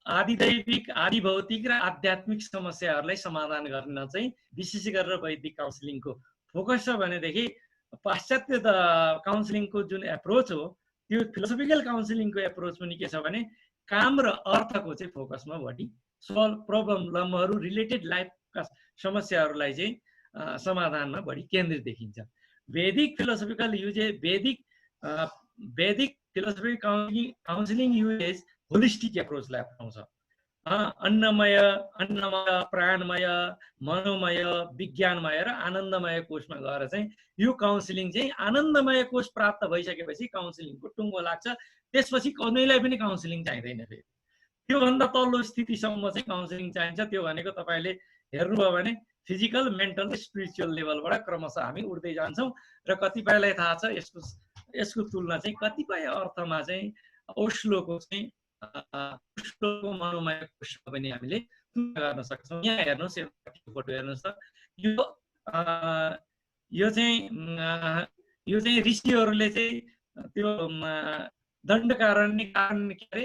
Speaker 2: आदिदैविक, आदि भौतिक र आध्यात्मिक समस्याहरूलाई समाधान गर्न चाहिँ विशेष गरेर वैदिक काउन्सिलिङको फोकस छ भनेदेखि पाश्चात्य काउन्सिलिङको जुन एप्रोच हो त्यो फिलोसफिकल काउन्सिलिङको एप्रोच पनि के छ भने काम र अर्थको चाहिँ फोकसमा बढी सल्भ प्रब्लमहरू रिलेटेड लाइफका समस्याहरूलाई चाहिँ समाधानमा बढी केन्द्रित देखिन्छ। वैदिक फिलोसफिकल युजेज वैदिक फिलोसफिकल काउन्सिलिङ युजेज होलिस्टिक एप्रोचलाई अप्नाउँछ। अन्नमय प्राणमय मनोमय विज्ञानमय र आनन्दमय कोषमा गएर चाहिँ यो काउन्सिलिङ चाहिँ आनन्दमय कोष प्राप्त भइसकेपछि काउन्सिलिङको टुङ्गो लाग्छ। त्यसपछि कुनैलाई पनि काउन्सिलिङ चाहिँदैन। फेरि त्योभन्दा तल्लो स्थितिसम्म चाहिँ काउन्सिलिङ चाहिन्छ। त्यो भनेको तपाईँले हेर्नुभयो भने फिजिकल, मेन्टल, स्पिरिचुअल लेभलबाट क्रमशः हामी उठ्दै जान्छौँ र कतिपयलाई थाहा छ यसको तुलना चाहिँ कतिपय अर्थमा चाहिँ ओस्लोको चाहिँ मनोमय कोषमा पनि हामीले तुलना गर्न सक्छौँ। यहाँ हेर्नुहोस्, एउटा फोटो हेर्नुहोस् त, यो चाहिँ ऋषिहरूले चाहिँ त्यो दण्डकारण्य कारण के अरे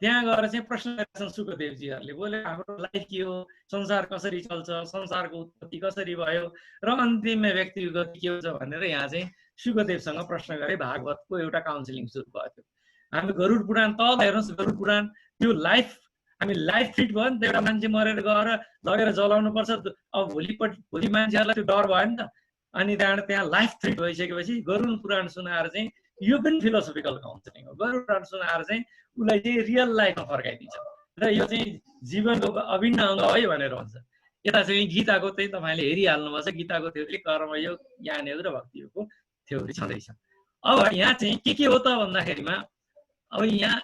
Speaker 2: त्यहाँ गएर चाहिँ प्रश्न गरेका छन् सुकदेवजीहरूले। बोले हाम्रो लाइफ के हो, संसार कसरी चल्छ, संसारको उत्पत्ति कसरी भयो र अन्तिममा व्यक्तिको गति के हुन्छ भनेर यहाँ चाहिँ सुकदेवसँग प्रश्न गरे। भागवतको एउटा काउन्सिलिङ सुरु भयो। थियो हामी गरुड पुराण तल हेर्नुहोस्, गरुड पुराण त्यो लाइफ हामी लाइफ फिट भयो नि त। एउटा मान्छे मरेर गएर लगेर जलाउनु पर्छ, अब भोलि मान्छेहरूलाई त्यो डर भयो नि त। अनि त्यहाँ लाइफ फिट भइसकेपछि गरुड पुराण सुनाएर चाहिँ यो पनि फिलोसफिकल काउन्सिलिङ हो। गरुड पुराण सुनाएर चाहिँ उसलाई चाहिँ रियल लाइफमा फर्काइदिन्छ र यो चाहिँ जीवनको अभिन्न अङ्ग है भनेर भन्छ। यता चाहिँ गीताको चाहिँ तपाईँले हेरिहाल्नुभएको छ, गीताको थ्योरी कर्मयोग, ज्ञानयोग र भक्तियोगको थ्योरी छँदैछ। अब यहाँ चाहिँ के हो त भन्दाखेरिमा, अब यहाँ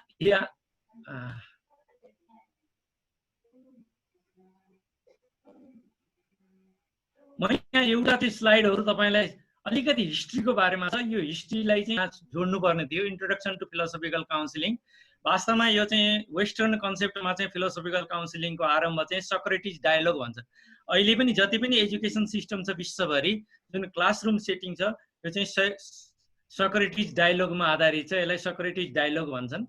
Speaker 2: एउटा चाहिँ स्लाइडहरू तपाईँलाई अलिकति हिस्ट्रीको बारेमा छ। यो हिस्ट्रीलाई चाहिँ जोड्नुपर्ने थियो। इन्ट्रोडक्सन टु फिलोसफिकल काउन्सिलिङ, वास्तवमा यो चाहिँ वेस्टर्न कन्सेप्टमा चाहिँ फिलोसफिकल काउन्सिलिङको आरम्भ चाहिँ सक्रेटिज डायलोग भन्छ। अहिले पनि जति पनि एजुकेसन सिस्टम छ विश्वभरि, जुन क्लासरुम सेटिङ छ, यो चाहिँ सक्रेटिज डायलोगमा आधारित छ। यसलाई सक्रेटिज डायलोग भन्छन्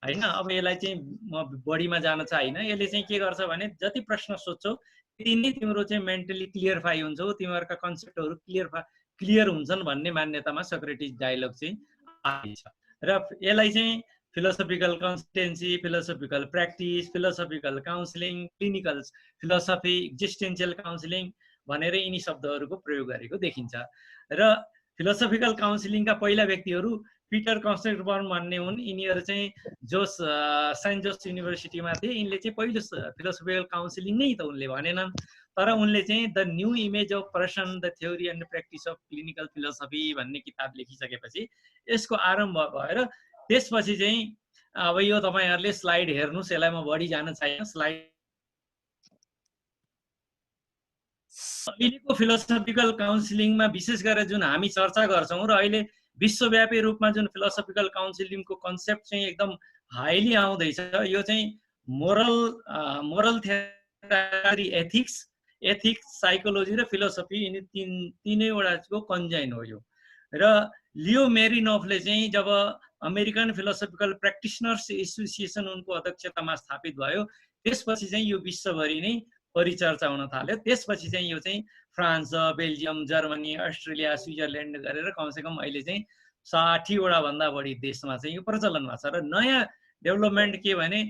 Speaker 2: होइन। अब यसलाई चाहिँ म बढीमा जान चाहिन्न। यसले चाहिँ के गर्छ भने जति प्रश्न सोध्छौ त्यति नै तिम्रो चाहिँ मेन्टली क्लियरफाई हुन्छौ, तिमीहरूका कन्सेप्टहरू क्लियर हुन्छन् भन्ने मान्यतामा सक्रेटिज डायलोग चाहिँ आइछ। र यसलाई चाहिँ philosophical consistency, philosophical practice, philosophical counselling, clinical philosophy, existential counselling भनेर यिनी शब्दहरूको प्रयोग गरेको देखिन्छ। र फिलोसफिकल काउन्सिलिङका पहिला व्यक्तिहरू पिटर कन्स्टेन्टबर्न भन्ने हुन्। यिनीहरू चाहिँ सेन्ट जोस युनिभर्सिटीमा थिए। यिनले चाहिँ पहिलो फिलोसफिकल काउन्सिलिङ नै त उनले भनेनन्, तर उनले चाहिँ the new image of person, the theory and practice of clinical philosophy भन्ने किताब लेखिसकेपछि यसको आरम्भ भएर त्यसपछि चाहिँ अब यो तपाईँहरूले स्लाइड हेर्नुहोस्, यसलाई म बढी जान चाहिन्न। स्लाइड अहिलेको फिलोसफिकल काउन्सिलिङमा विशेष गरेर जुन हामी चर्चा गर्छौँ र अहिले विश्वव्यापी रूपमा जुन फिलोसफिकल काउन्सिलिङको कन्सेप्ट चाहिँ एकदम हाइली आउँदैछ, यो चाहिँ मोरल थ्योरी, एथिक्स, साइकोलोजी र फिलोसफी, यिनी तीनैवटाको कन्जाइन हो यो। र लियो मेरिनोफले चाहिँ जब अमेरिकन फिलोसफिकल प्र्याक्टिसनर्स एसोसिएसन उनको अध्यक्षतामा स्थापित भयो, त्यसपछि चाहिँ यो विश्वभरि नै परिचर्चा हुन थाल्यो। त्यसपछि चाहिँ यो चाहिँ France, Belgium, Germany, Australia, Switzerland गरेर कमसेकम अहिले चाहिँ 60वटा भन्दा बढी देशमा चाहिँ यो प्रचलनमा छ। र नयाँ डेभलपमेन्ट के भने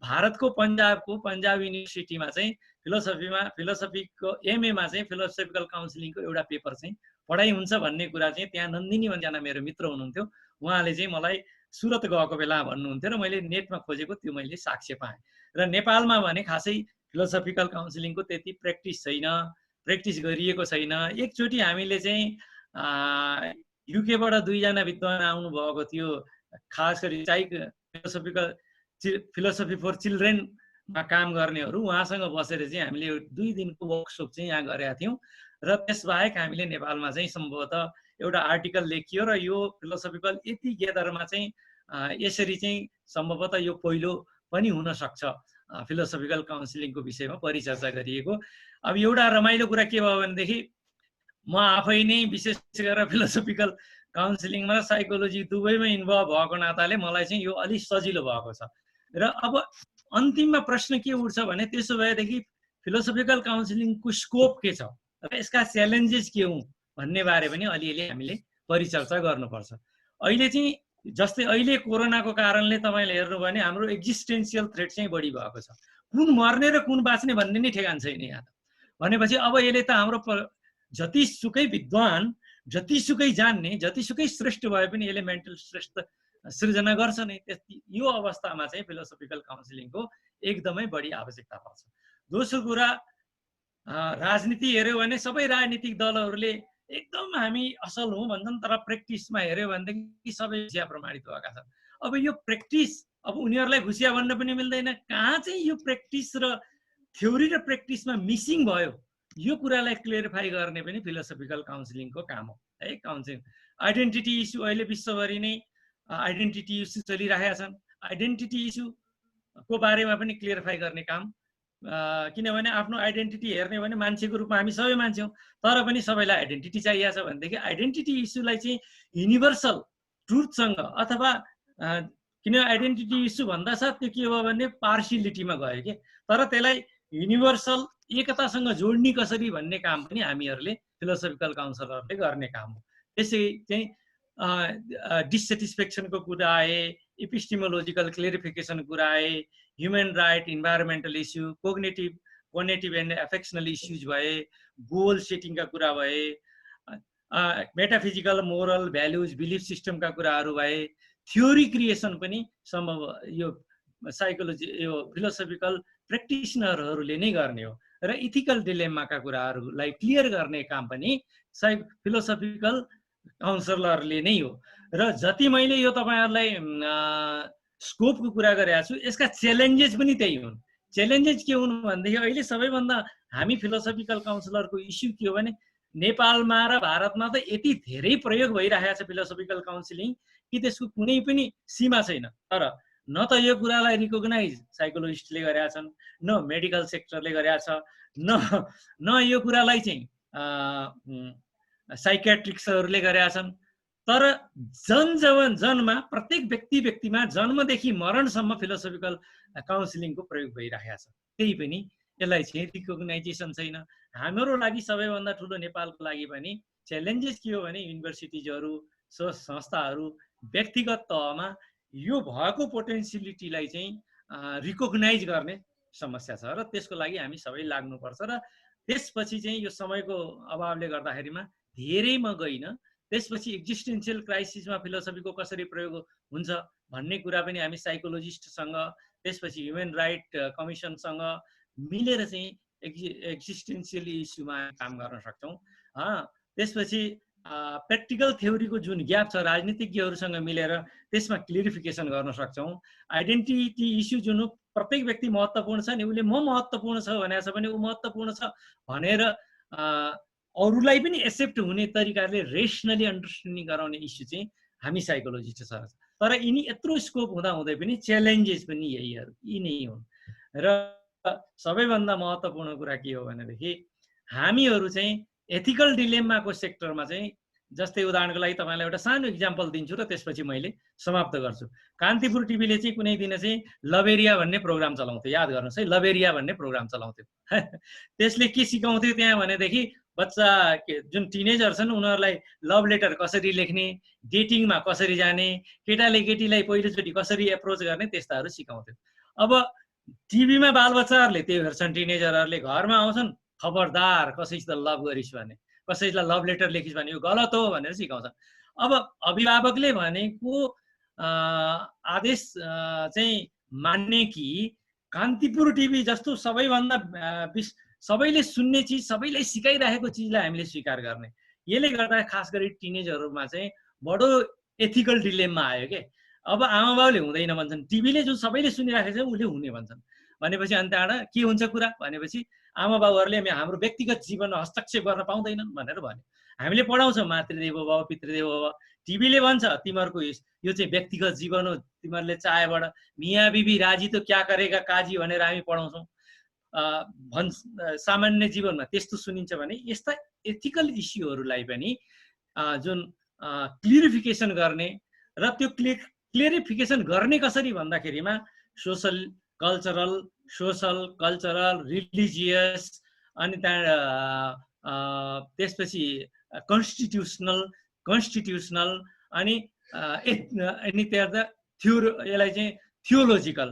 Speaker 2: भारतको पन्जाब युनिभर्सिटीमा चाहिँ फिलोसफीको एमएमा चाहिँ फिलोसफिकल काउन्सिलिङको एउटा पेपर चाहिँ पढाइ हुन्छ भन्ने कुरा चाहिँ त्यहाँ नन्दिनी भन्ने मेरो मित्र हुनुहुन्थ्यो, उहाँले चाहिँ मलाई सुरत गएको बेला भन्नुहुन्थ्यो र मैले नेटमा खोजेको त्यो मैले साक्ष्य पाएँ। र नेपालमा भने खासै फिलोसफिकल काउन्सिलिङको त्यति प्र्याक्टिस छैन, प्र्याक्टिस गरिएको छैन। एकचोटि हामीले चाहिँ युकेबाट 2 जना विद्वान आउनुभएको थियो, खास गरी फिलोसफी फर चिल्ड्रेनमा काम गर्नेहरू, उहाँसँग बसेर चाहिँ हामीले 2 दिनको वर्कसप चाहिँ यहाँ गरेका थियौँ। र त्यसबाहेक हामीले नेपालमा चाहिँ सम्भवतः एउटा आर्टिकल लेखियो र यो फिलोसफिकल यति गेदरमा चाहिँ यसरी चाहिँ सम्भवतः यो पहिलो पनि हुन सक्छ फिलोसफिकल काउन्सिलिङको विषयमा परिचर्चा गरिएको। अब एउटा रमाइलो कुरा के भयो भनेदेखि म आफै नै विशेष गरेर फिलोसफिकल काउन्सिलिङमा साइकोलोजी दुवैमा इन्भल्भ भएको नाताले मलाई चाहिँ यो अलिक सजिलो भएको छ। र अब अन्तिममा प्रश्न के उठ्छ भने त्यसो भएदेखि फिलोसफिकल काउन्सिलिङको स्कोप के छ र यसका च्यालेन्जेस के हुन् भन्ने बारे पनि अलिअलि हामीले परिचर्चा गर्नुपर्छ। अहिले चाहिँ जस्तै अहिले कोरोनाको कारणले तपाईँले हेर्नु भने हाम्रो एक्जिस्टेन्सियल थ्रेट चाहिँ बढी भएको छ। कुन मर्ने र कुन बाँच्ने भन्ने नै ठेगान छैन यहाँ त। भनेपछि अब यसले त हाम्रो जतिसुकै विद्वान, जतिसुकै जान्ने, जतिसुकै श्रेष्ठ भए पनि यसले मेन्टल स्ट्रेस त सृजना गर्छ नै। यो अवस्थामा चाहिँ फिलोसफिकल काउन्सिलिङको एकदमै बढी आवश्यकता पर्छ। दोस्रो कुरा, राजनीति हेऱ्यो भने सबै राजनीतिक दलहरूले एकदम हामी असल हौँ भन्छन्, तर प्र्याक्टिसमा हेऱ्यो भनेदेखि सबै घुसिया प्रमाणित भएका छन्। अब यो प्र्याक्टिस, अब उनीहरूलाई घुसिया भन्न पनि मिल्दैन। कहाँ चाहिँ यो प्र्याक्टिस र थ्योरी र प्र्याक्टिसमा मिसिङ भयो, यो कुरालाई क्लियरिफाई गर्ने पनि फिलोसफिकल काउन्सिलिङको काम हो है। काउन्सिलिङ आइडेन्टिटी इस्यु अहिले विश्वभरि नै आइडेन्टिटी इस्यु चलिरहेका छन्। आइडेन्टिटी इस्युको बारेमा पनि क्लियरिफाई गर्ने काम, किनभने आफ्नो आइडेन्टिटी हेर्ने भने मान्छेको रूपमा हामी सबै मान्छे हौँ, तर पनि सबैलाई आइडेन्टिटी चाहिएको छ भनेदेखि आइडेन्टिटी इस्युलाई चाहिँ युनिभर्सल ट्रुथसँग अथवा किन आइडेन्टिटी इस्यु भन्दा साथ त्यो के हो भने पार्सियलिटीमा गयो कि, तर त्यसलाई युनिभर्सल एकतासँग जोड्ने कसरी भन्ने काम पनि हामीहरूले फिलोसफिकल काउन्सिलरले गर्ने काम हो। त्यसै चाहिँ डिससेटिस्फेक्सनको कुरा आए, एपिस्टिमोलोजिकल क्लियरिफिकेसन कुरा आए, human right, environmental issue, cognitive and affectional issues भए, गोल सेटिङका कुरा भए, मेटाफिजिकल मोरल भ्यालुज बिलिफ सिस्टमका कुराहरू भए, थ्योरी क्रिएसन पनि सम्भव यो साइकोलोजी यो फिलोसफिकल प्र्याक्टिसनरहरूले नै गर्ने हो। र इथिकल डिलेमाका कुराहरूलाई क्लियर गर्ने काम पनि फिलोसफिकल काउन्सिलरले नै हो। र जति मैले यो तपाईँहरूलाई स्कोपको कुरा गरेको छु, यसका च्यालेन्जेस पनि त्यही हुन्। च्यालेन्जेस के हुन् भनेदेखि अहिले सबैभन्दा हामी फिलोसफिकल काउन्सिलरको इस्यु के हो भने नेपालमा र भारतमा त यति धेरै प्रयोग भइरहेको छ फिलोसफिकल काउन्सिलिङ कि त्यसको कुनै पनि सीमा छैन। तर न त यो कुरालाई रिकग्नाइज साइकोलोजिस्टले गरेका छन्, न मेडिकल सेक्टरले गरेका छ, न यो कुरालाई चाहिँ साइकियाट्रिक्सहरूले गरेका छन्। तर जनमा प्रत्येक व्यक्तिमा जन्मदेखि मरणसम्म फिलोसफिकल काउन्सिलिङको प्रयोग भइरहेको छ। त्यही पनि यसलाई चाहिँ रिकग्नाइजेसन छैन। हाम्रो लागि सबैभन्दा ठुलो नेपालको लागि पनि च्यालेन्जेस के हो भने युनिभर्सिटिजहरू, संस्थाहरू व्यक्तिगत तहमा यो भएको पोटेन्सियलिटीलाई चाहिँ रिकग्नाइज गर्ने समस्या छ र त्यसको लागि हामी सबै लाग्नुपर्छ। र त्यसपछि चाहिँ यो समयको अभावले गर्दाखेरिमा धेरै म गइनँ। त्यसपछि एक्जिस्टेन्सियल क्राइसिसमा फिलोसफीको कसरी प्रयोग हुन्छ भन्ने कुरा पनि हामी साइकोलोजिस्टसँग, त्यसपछि ह्युमन राइट कमिसनसँग मिलेर चाहिँ एक्जिस्टेन्सियल इस्युमा काम गर्न सक्छौँ। त्यसपछि प्र्याक्टिकल थ्योरीको जुन ग्याप छ राजनीतिज्ञहरूसँग मिलेर त्यसमा क्लियरिफिकेसन गर्न सक्छौँ। आइडेन्टिटी इस्यु जुन प्रत्येक व्यक्ति महत्त्वपूर्ण छ नि, उसले म महत्त्वपूर्ण छ भनेको छ भने ऊ महत्त्वपूर्ण छ भनेर अरूलाई पनि एक्सेप्ट हुने तरिकाले रेसनली अन्डरस्ट्यान्डिङ गराउने इस्यु चाहिँ हामी साइकोलोजिस्ट छ। तर यिनी यत्रो स्कोप हुँदाहुँदै पनि च्यालेन्जेस पनि यहीहरू यी नै हुन्। र सबैभन्दा महत्त्वपूर्ण कुरा के हो भनेदेखि हामीहरू चाहिँ एथिकल डिलेमाको सेक्टरमा चाहिँ, जस्तै उदाहरणको लागि तपाईँलाई एउटा सानो इक्जाम्पल दिन्छु र त्यसपछि मैले समाप्त गर्छु। कान्तिपुर टिभीले चाहिँ कुनै दिन चाहिँ लबेरिया भन्ने प्रोग्राम चलाउँथ्यो, याद गर्नुहोस् है, लबेरिया भन्ने प्रोग्राम चलाउँथ्यो। त्यसले के सिकाउँथ्यो त्यहाँ भनेदेखि बच्चा जुन टिनेजर छन् उनीहरूलाई लभ लेटर कसरी लेख्ने, डेटिङमा कसरी जाने, केटाले केटीलाई पहिलोचोटि कसरी एप्रोच गर्ने, त्यस्ताहरू सिकाउँथ्यो। अब टिभीमा बालबच्चाहरूले त्यो हेर्छन्, टिनेजरहरूले घरमा आउँछन्, खबरदार कसैसित लभ गरिस् भने, कसैलाई लभ लेटर लेखिस् भने यो गलत हो भनेर सिकाउँछन्। अब अभिभावकले भनेको आदेश चाहिँ मान्ने कि कान्तिपुर टिभी जस्तो सबैभन्दा सबैले सुन्ने चिज, सबैलाई सिकाइरहेको चिजलाई हामीले स्वीकार गर्ने। यसले गर्दा खास गरी टिनेजहरूमा चाहिँ बडो एथिकल डिलेममा आयो के। अब आमा बाउले हुँदैन भन्छन्, टिभीले जुन सबैले सुनिराखेको छ उसले हुने भन्छन्। भनेपछि अनि त्यहाँबाट के हुन्छ कुरा भनेपछि आमा बाउहरूले हाम्रो व्यक्तिगत जीवनमा हस्तक्षेप गर्न पाउँदैनन् भनेर भन्यो। हामीले पढाउँछौँ मातृदेवो भव पितृदेवो भव, टिभीले भन्छ तिमीहरूको यो चाहिँ व्यक्तिगत जीवन हो, तिमीहरूले चाहेबाट मियाँ बिबी राजी त क्या करेगा काजी भनेर हामी पढाउँछौँ। सामान्य जीवनमा त्यस्तो सुनिन्छ भने यस्ता एथिकल इस्युहरूलाई पनि जुन क्लियरिफिकेसन गर्ने र त्यो क्लियरिफिकेसन गर्ने कसरी भन्दाखेरिमा सोसल कल्चरल रिलिजियस अनि त्यसपछि कन्स्टिट्युसनल अनि यसलाई चाहिँ थियोलोजिकल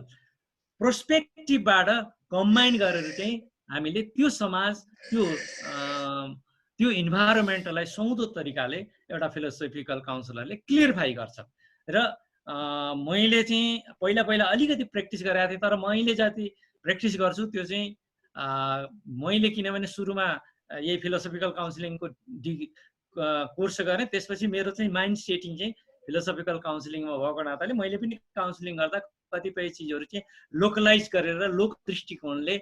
Speaker 2: प्रोस्पेक्टिभबाट कम्बाइन गरेर चाहिँ हामीले त्यो समाज त्यो इन्भाइरोमेन्टलाई सुहाउँदो तरिकाले एउटा फिलोसोफिकल काउन्सिलरले क्लियरिफाई गर्छ। र मैले चाहिँ पहिला अलिकति प्र्याक्टिस गरेको थिएँ, तर मैले जति प्र्याक्टिस गर्छु त्यो चाहिँ मैले किनभने सुरुमा यही फिलोसोफिकल काउन्सिलिङको कोर्स गरेँ, त्यसपछि मेरो चाहिँ माइन्ड सेटिङ चाहिँ फिलोसोफिकल काउन्सिलिङमा भएको नाताले मैले पनि काउन्सिलिङ गर्दा कतिपय चिजहरू चाहिँ लोकलाइज गरेर लोक दृष्टिकोणले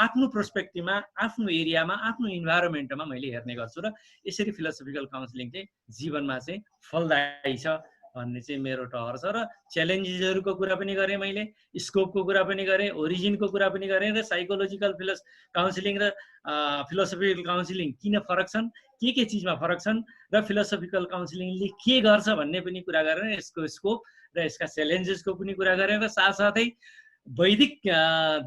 Speaker 2: आफ्नो पर्सपेक्टिभमा आफ्नो एरियामा आफ्नो इन्भाइरोमेन्टमा मैले हेर्ने गर्छु र यसरी फिलोसोफिकल काउन्सिलिङ चाहिँ जीवनमा चाहिँ फलदायी छ भन्ने चाहिँ मेरो ठहर छ। र च्यालेन्जेसहरूको कुरा पनि गरेँ, मैले स्कोपको कुरा पनि गरेँ, ओरिजिनको कुरा पनि गरेँ र साइकोलोजिकल काउन्सिलिङ र फिलोसोफिकल काउन्सिलिङ किन फरक छन्, के चिजमा फरक छन् र फिलोसोफिकल काउन्सिलिङले के गर्छ भन्ने पनि कुरा गरेर यसको स्कोप र यसका च्यालेन्जेसको पनि कुरा गरेर साथसाथै वैदिक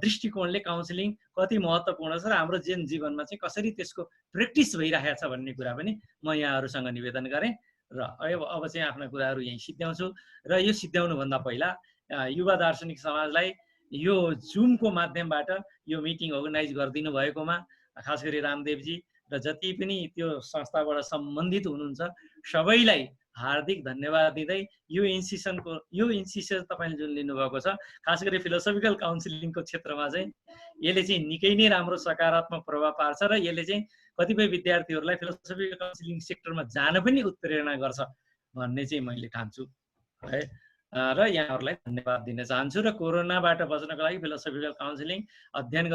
Speaker 2: दृष्टिकोणले काउन्सिलिङ कति महत्त्वपूर्ण छ र हाम्रो जीवनमा चाहिँ कसरी त्यसको प्र्याक्टिस भइरहेको छ भन्ने कुरा पनि म यहाँहरूसँग निवेदन गरेँ। र अब चाहिँ आफ्ना कुराहरू यहीँ सिद्ध्याउँछु। र यो सिद्ध्याउनुभन्दा पहिला युवा दार्शनिक समाजलाई यो जुमको माध्यमबाट यो मिटिङ अर्गनाइज गरिदिनु भएकोमा खास गरी रामदेवजी र जति पनि त्यो संस्थाबाट सम्बन्धित हुनुहुन्छ सबैलाई हार्दिक धन्यवाद दिँदै यो इन्सिसन तपाईँले जुन लिनुभएको छ, खास गरी फिलोसोफिकल काउन्सिलिङको क्षेत्रमा चाहिँ यसले चाहिँ निकै नै राम्रो सकारात्मक प्रभाव पार्छ र यसले चाहिँ कतिपय विद्यार्थीहरूलाई फिलोसोफिकल काउन्सिलिङ सेक्टरमा जान पनि उत्प्रेरणा गर्छ भन्ने चाहिँ मैले ठान्छु है। र यहाँहरूलाई धन्यवाद दिन चाहन्छु। र कोरोनाबाट बच्नको लागि फिलोसोफिकल काउन्सिलिङ अध्ययन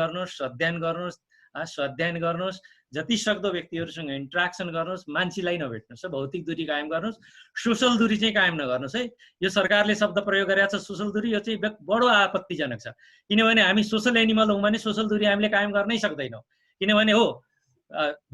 Speaker 2: गर्नुहोस्, जति सक्दो व्यक्तिहरूसँग इन्ट्राक्सन गर्नुहोस्, मान्छेलाई नभेट्नुहोस्, भौतिक दूरी कायम गर्नुहोस्, सोसल दूरी चाहिँ कायम नगर्नुहोस् है। यो सरकारले शब्द प्रयोग गरेको छ सोसल दूरी, यो चाहिँ बडो आपत्तिजनक छ। किनभने हामी सोसल एनिमल हौँ भने सोसल दूरी हामीले कायम गर्नै सक्दैनौँ। किनभने हो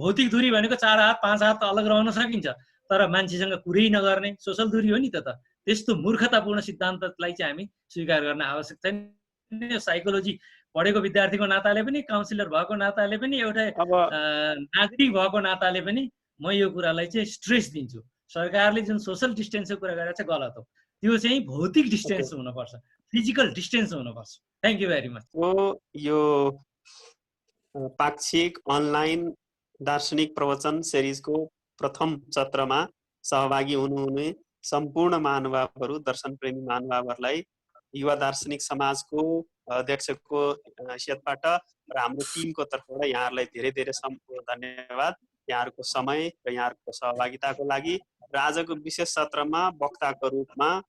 Speaker 2: भौतिक दूरी भनेको 4 हात 5 हात अलग रहन सकिन्छ, तर मान्छेसँग कुरै नगर्ने सोसल दूरी हो नि त। त्यस्तो मूर्खतापूर्ण सिद्धान्तलाई चाहिँ हामी स्वीकार गर्न आवश्यक छैन। साइकोलोजी पढेको विद्यार्थीको नाताले पनि, काउन्सिलर भएको नाताले पनि, एउटा नागरिक भएको नाताले पनि म यो कुरालाई चाहिँ स्ट्रेस दिन्छु। सरकारले जुन सोसल डिस्टेन्सको कुरा गरेको छ गलत हो। त्यो चाहिँ भौतिक डिस्टेन्स हुनुपर्छ, फिजिकल डिस्टेन्स हुनुपर्छ। Thank you very much.
Speaker 3: यो पाक्षिक अनलाइन दार्शनिक प्रवचन सिरिजको प्रथम सत्रमा सहभागी हुनुहुने सम्पूर्ण महानुभावहरू, दर्शन प्रेमी महानुभावहरूलाई युवा दार्शनिक समाजको अध्यक्षको हैसियतबाट र हाम्रो टिमको तर्फबाट यहाँहरूलाई धेरै धेरै धन्यवाद यहाँहरूको समय र यहाँहरूको सहभागिताको लागि। र आजको विशेष सत्रमा वक्ताको रूपमा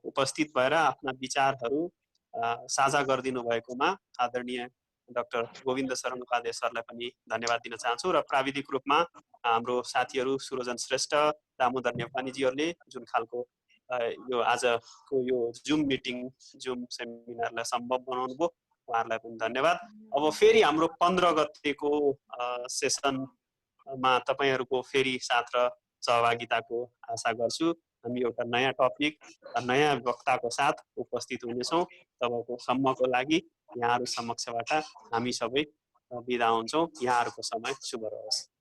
Speaker 3: उपस्थित भएर आफ्ना विचारहरू साझा गरिदिनु भएकोमा आदरणीय डाक्टर गोविन्द शरण उपाध्याय सरलाई पनि धन्यवाद दिन चाहन्छु। र प्राविधिक रूपमा हाम्रो साथीहरू सुरोजन श्रेष्ठ, दामोदर नेपानीजीहरूले जुन खालको यो आजको यो जुम मिटिङ, जुम सेमिनारलाई सम्भव बनाउनु भयो, उहाँहरूलाई पनि धन्यवाद। अब फेरि हाम्रो 15 गतेको सेसनमा तपाईँहरूको फेरि साथ र सहभागिताको आशा गर्छु। हामी एउटा नयाँ टपिक, नयाँ वक्ताको साथ उपस्थित हुनेछौँ। तबको सम्मको लागि यहाँहरू समक्षबाट हामी सबै बिदा हुन्छौँ। यहाँहरूको समय शुभ रहोस्।